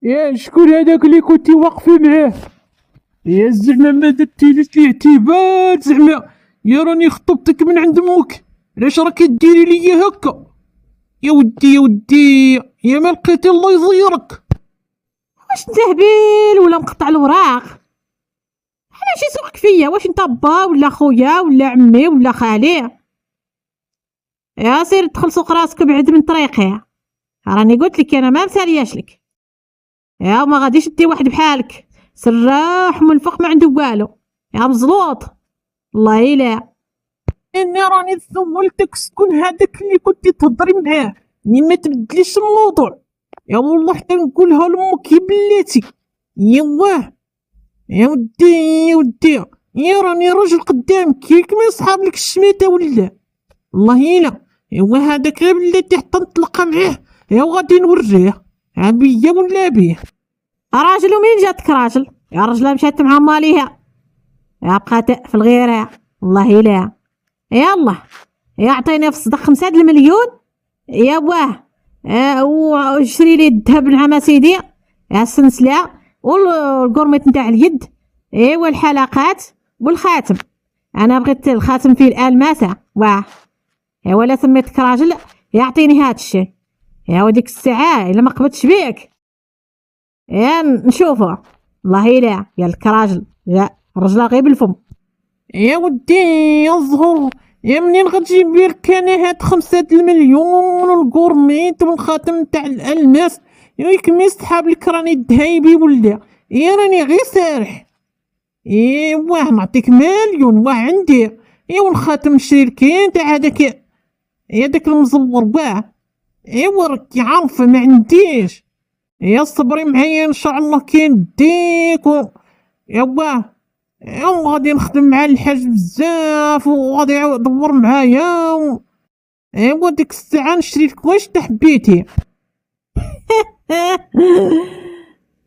يا شكون هذاك اللي كنتي واقفه معاه؟ يا زعما ما درتيليش ليه اعتبار زعما؟ يا راني خطبتك من عند امك، علاش راكي ديري ليا هكا؟ يا ودي يا ودي، يا ما لقيتي الله يزيرك. واش انت هبيل ولا مقطع الوراق؟ علاش يسوقك فيا؟ واش انت با ولا خويا ولا عمي ولا خالي؟ يا سير دخل سوق راسك بعد من طريقي، راني قلت لك انا ما مسالياش لك. يا ما غاديش دي واحد بحالك سراح منفخ ما عنده والو، يا مزلوط الله يلا. اني راني سولتك شكون هذاك اللي كنتي تهضري معاه، ما تبدليش الموضوع. يا والله حتى نقولها لامك يا بلاتي. يا واه، يا ودي يا ودي، يا راني راجل قدامك كيك ما يصحاب لك الشميته ولا؟ والله الا ايوا هذاك غير بلاتي حتى نطلق معاه، يا وغادي نوريه عبيه ولا بيه. راجل ومين جاتك راجل؟ يا رجله مشات مع ماليها، يا بقات في الغيره الله يلا. يلا يعطيني في الصدق 5 المليون، يا واه. وشري لي الذهب مع سيدي، يا السنسله والقرميط نتاع اليد، ايوا الحلقات والخاتم. انا بغيت الخاتم فيه الالماسه، واه. ايوا لا سميتك راجل يعطيني هاد الشيء، يا وديك الساعه الا ما قبضتش بيك يا نشوفه الله يلا. يا لك راجل، يا الرجله غير بالفم. يا ودي يا الزهور، يا منين غتجيب لي لك انا هاد 5 المليون والقرميط والخاتم تاع الالماس؟ ياك ما يسحاب لك راني دهايبي ولا؟ يا راني غير سارح. واه نعطيك مليون واه عندي. والخاتم نشري لك انت هذاك، يا داك المزور واه. راكي عارفه ما عنديش. يا صبري معايا ان شاء الله كاين ديك واه. غادي نخدم مع الحاج بزاف وغادي يدور معايا ديك الساعة نشري لك واش حبيتي.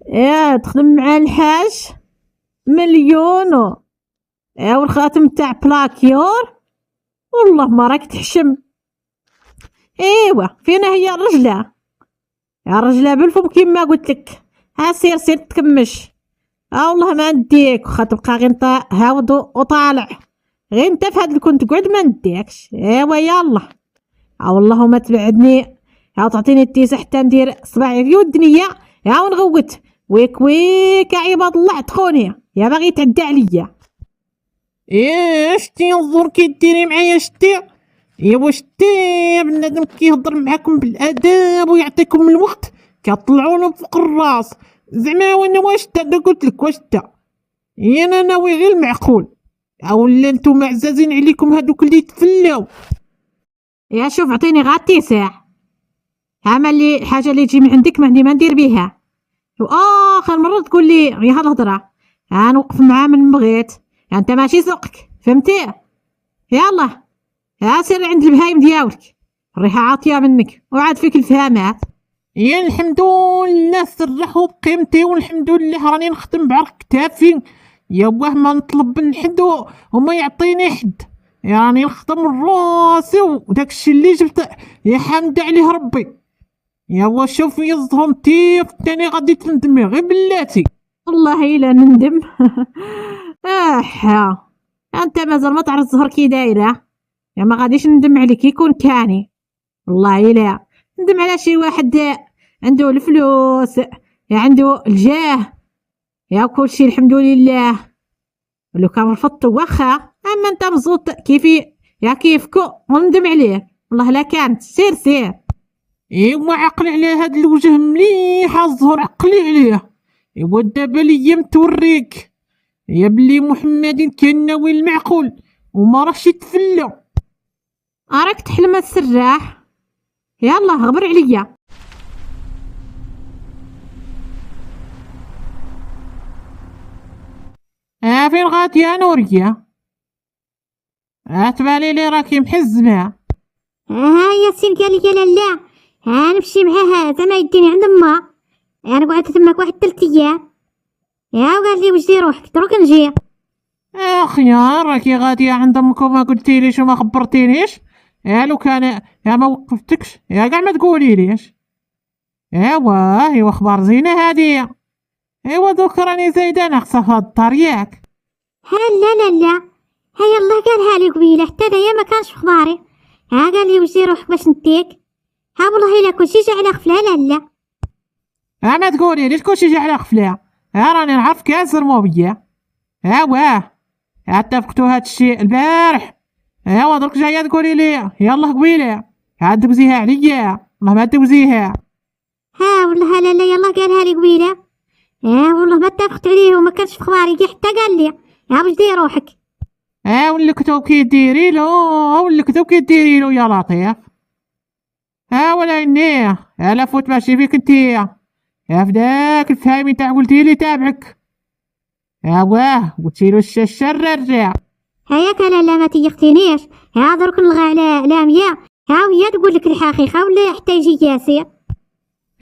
يا تخدم مع الحاج مليون، يا والخاتم تاع بلاكيور والله ما راك تحشم. ايوا فينا هي الرجله، يا الرجله بالفم كيما قلت لك. ها سير سير تكمش، والله ما نديك، واخا تبقى غير انت هاود وطالع غير انت في هاد الكون تقعد ما نديكش. ايوا يلا، والله ما تبعدني، يا تعطيني التيسه حتى ندير صباعي في ودنيا، يا ونغوت ويك ويك يا عباد الله تخوني، يا باغي تعدى عليا. شتي انظر كي ديري معايا شتي. شتي يا بنادم كيهضر معاكم بالاداب ويعطيكم الوقت كطلعونا فوق الراس. زعما وانا واش تا قلت لك واش تا؟ انا ناوي غير المعقول، ولا نتوما عزازين عليكم هادوك اللي تفلاو؟ يا شوف عطيني غا التيساع، هما اللي حاجه اللي تجي من عندك ما ندير بيها. واخر مره تقول لي غير هاد الهضره نوقف معاه من بغيت، انت ماشي سوقك فهمتي؟ يلا يا سير عند البهايم ديالك، الريحه عاطيه منك وعاد فيك الفهامات. يا الحمد لله سرحوا بقيمتي، والحمد لله راني نخدم بعرق كتافي. يا واه ما نطلب من حد وما يعطيني حد، يا راني نخدم راسي وداك الشي اللي جبت يا حامد عليه ربي. يا واه شوفي يا زهرتي تاني غادي تندمي غير بلاتي. والله الا نندم. انت مازال ما تعرف الزهر كي دايره، يا ما غاديش ندم عليك يكون كاني. والله الا ندم على شي واحد عنده الفلوس، يا عنده الجاه، يا كل شي الحمد لله. ولو كان رفضت واخا، اما انت مزوط كيفي يا كيفكو وندم عليه. والله لا كانت سير سير. ايوا عقلي على هاد الوجه مليح الزهر، عقلي عليه. ايوا دابا ليا متوريك يا بلي محمد كان ناوي المعقول وما راهش يتفلى. راك تحلم السراح، يلا غبر عليا. فين غادي يا نوريا؟ تبالي لي راكي محزمه. يا سين قال لي لا نمشي معاها زعما يديني عند ما، انا قعدت تماك واحد 3 ايام، وقال لي واش دير روحك دروك نجي. يا راكي غاديه عند امك وما قلتيليش وما خبرتينيش. لو كان يا ما وقفتكش يا كاع ما تقولي ليش. ايوا اخبار زينة هادي. ايوا دوك راني زايدة ناقصة في هاد الدار ياك. لا هيا الله قالها لي قبيله حتى انايا ما كانش في خباري. ها قال لي وجدي روحك باش نديك. ها والله الا كلشي جا على غفله. لا ما تقولي ليش كلشي جا على غفلة. راني نعرف كاس رموبية. واه اتفقتو هاد الشيء البارح. درك جاية تقولي لي يلا قبيلة عاد دوزيها عليا. والله ما دوزيها. ها والله لا يلا قالها لي قبيله. والله ما اتفقت عليه وما كانش في خباري حتى قال لي يا وجدي روحك. والكتب كي ديري له يا لطيف. ولا اني على فوت ماشي فيك انتيا. فداك الفهيمي تاع قلتي لي تابعك. واه قلتي له الشر الرجع. هياك لا ما تيقتنيش. درك نلغى على لامية. وهي تقول لك الحقيقة ولا حتى يجي ياسر.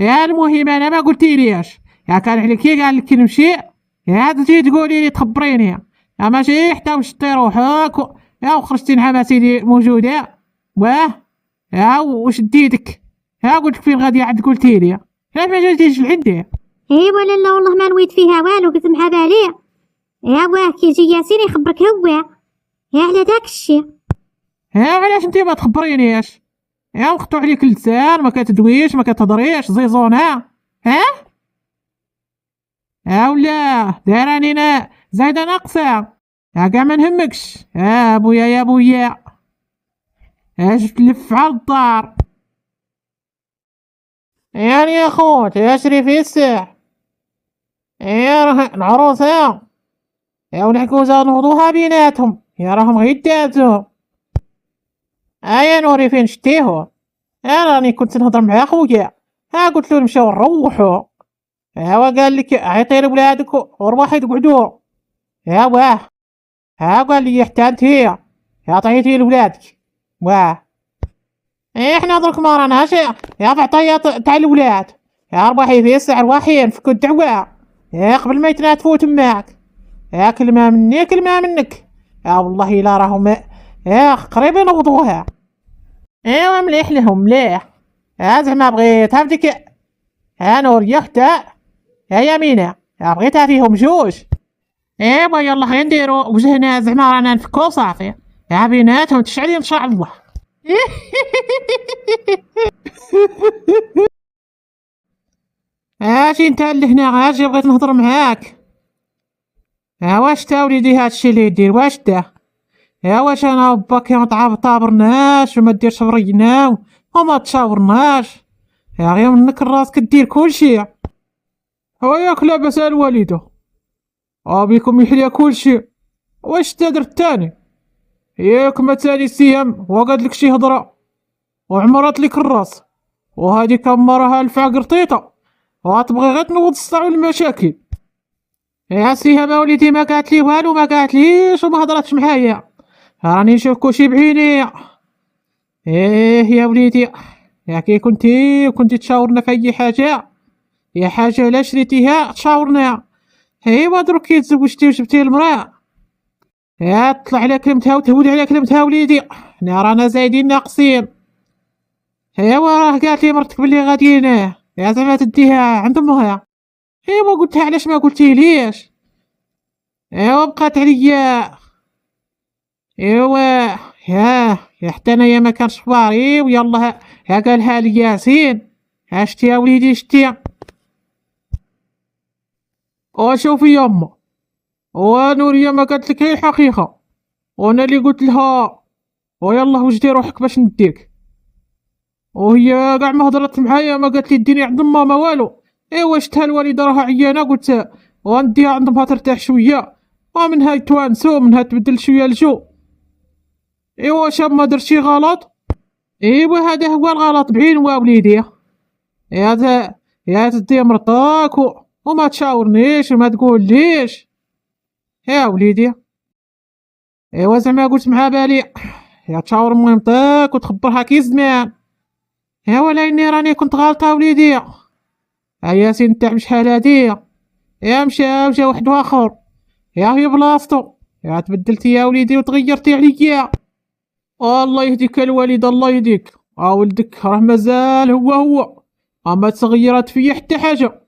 المهم انا ما قلتي ليش. كان عليك قال لك نمشي. تجي تقولي لي تخبريني. ماشي حتى وشطي روحك وخرجتي نعم سيدي موجودة. واه وش ديتك. قلت لك فين غادي عاد قلتي لي علاش ما جيتيش لعندي. ولا لا والله ما نويت فيها والو قلت مع بالي. واه كي يجي ياسين يخبرك هو. على داك الشي. علاش انتي ما تخبرينيش. وقطعوا عليك اللسان ما كتدويش ما كتهضريش زيزونه. ولا دايراني زايده ناقصه. كاع ما نهمكش. بويا يا بويا جبت لف على الدار. يعني يا خوت يا شريفي الساح. راه العروسه والعكوزه نوضوها بيناتهم. راهم غير داتهم. يا نوري فين شتيهم. راني كنت نهضر مع خويا. قلت له نمشيو نروحو. قال لك عيطي لولادك ورواحي تقعدوا. واه قال لي حتى انت هي عطيتي لولادك. واه احنا درك ما راناش في عطيات تاع الولاد. رباحي في الساعة رواحي نفكو الدعوة. قبل ما يتناتفو تماك. كلمة مني كلمة منك. والله الا راهم قريبين نوضوها. مليح لهم مليح. زعما بغيتها بديك. نوريا حتى يمينة بغيتها فيهم جوج. يلا خلينا نديرو وجهنا زعما رانا نفكو صافي. بيناتهم تشعلي ان شاء الله. اجي انت اللي هنا اجي بغيت نهضر معاك. واش تا وليدي هادشي اللي يدير واش تا. واش انا وباك ما طابرناش وما ديرش برينا وما تشاورناش. غير منك راسك دير كلشي. ياك لاباس الوالده. بيكم يحلى كلشي. واش تا درت تاني. ياك ما تاني السيام وقاد لك شي هضره وعمرت لك الراس. وهادي كمرها الفاقر طيطه وغتبغي غير تنوض الصداع والمشاكل. سيها ما وليدي ما قالت لي والو ما قالت ليش وما هضرتش معايا. راني نشوف كلشي بعيني. يا وليدي كي كنتي تشاورنا في اي حاجه. يا حاجه لا شريتيها تشاورنا. درك كي تزوجتي وجبتي المراه. طلع على كلمتها وتهود على كلمتها وليدي. حنا رانا زايدين ناقصين. راه قالت لي مرتك بلي غاديين زعما تديها عند امها. قلتها علاش ما قلتي ليش. بقات عليا. يا حتى انايا ما كانش خباري ويلا قالها لي ياسين. شتي يا وليدي شتي. شوفي يما ونوريا ما قالت لك هي الحقيقه وانا اللي قلت لها ويلا وجدي روحك باش نديك. وهي كاع ما هضرت معايا ما قالت لي ديني عند ماما والو. شتها الوالده راها عيانه قلت ونديها عند امها ترتاح شويه ومنها يتوانسو ومنها تبدل شويه الجو. واش ما درت شي غلط. هذا هو الغلط بعين وليدي. يا تدي مرتك وما تشاورنيش وما تقول ليش. يا وليدي زعما قلت مع بالي تشاور ميمتك وتخبرها كي زمان. ولا اني راني كنت غلطه وليدي. ياسين تاع شحال هادي مشى وجا واحد اخر. هي بلاصتو. تبدلتي يا وليدي وتغيرتي عليا. الله يهديك الوالده الله يهديك. ولدك راه مازال هو اما تغيرت فيا حتى حاجه.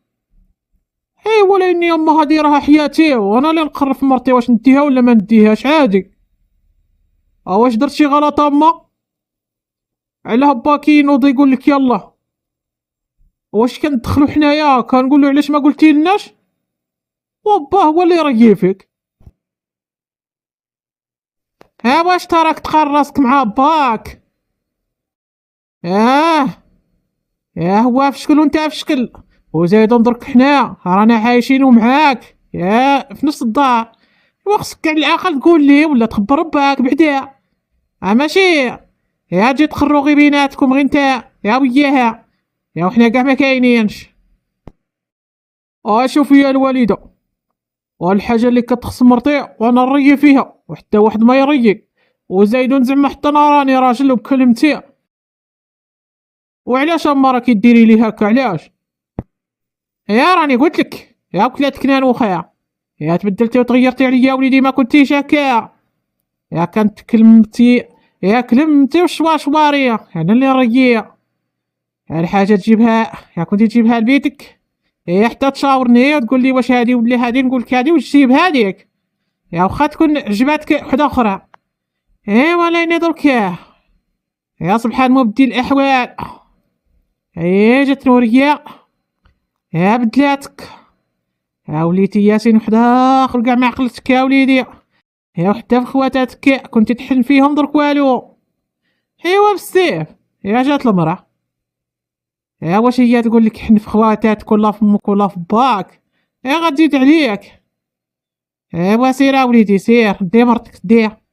ايوا لاني اما هادي راها حياتي وانا اللي نقرر في مرتي واش نديها ولا ما نديهاش عادي. واش درت شي غلط اما؟ علاه با كينوض يقول لك يلا؟ واش كندخلو حنايا كنقولو علاش ما قلتي لناش؟ وبا هو اللي يرقي فيك. واش تراك تقار راسك مع باك؟ هو في شكل وانت في شكل، وزايدون درك حنا رانا عايشين ومعاك في نفس الدار. وخصك كاع العقل تقول لي ولا تخبر باك بعدا. ماشي تجي تخرو غي بيناتكم غير نتا وياها وحنا كاع ما كاينينش. شوفي يا الوالده، والحاجه اللي كتخص مرتي وانا نريي فيها وحتى واحد ما يريي. وزايدون زعما حتى انا راني راجل وبكلمتي. وعلاش اما راكي ديري لي هكا علاش؟ راني قلت لك وكلاتك نان وخيا تبدلتي وتغيرتي عليا وليدي ما كنتيش هكا. كانت كلمتي كلمتي وشواريه انا اللي نريي. الحاجه تجيبها كنتي تجيبها لبيتك حتى تشاورني وتقول لي واش هادي ولا هادي، نقول لك هادي واش تجيب هاديك واخا تكون عجباتك وحده اخرى. ولاني درك سبحان مبدل الاحوال. جات نوريا بدلاتك وليتي ياسين وحده اخر كاع ما عقلتك وليدي. وحتى في خواتاتك كنت تحن فيهم درك والو. بالسيف جات المراه. واش هي تقول لك حن في خواتاتك ولا في امك ولا في باك؟ غتزيد عليك. سير وليدي سير دي مرتك ديها.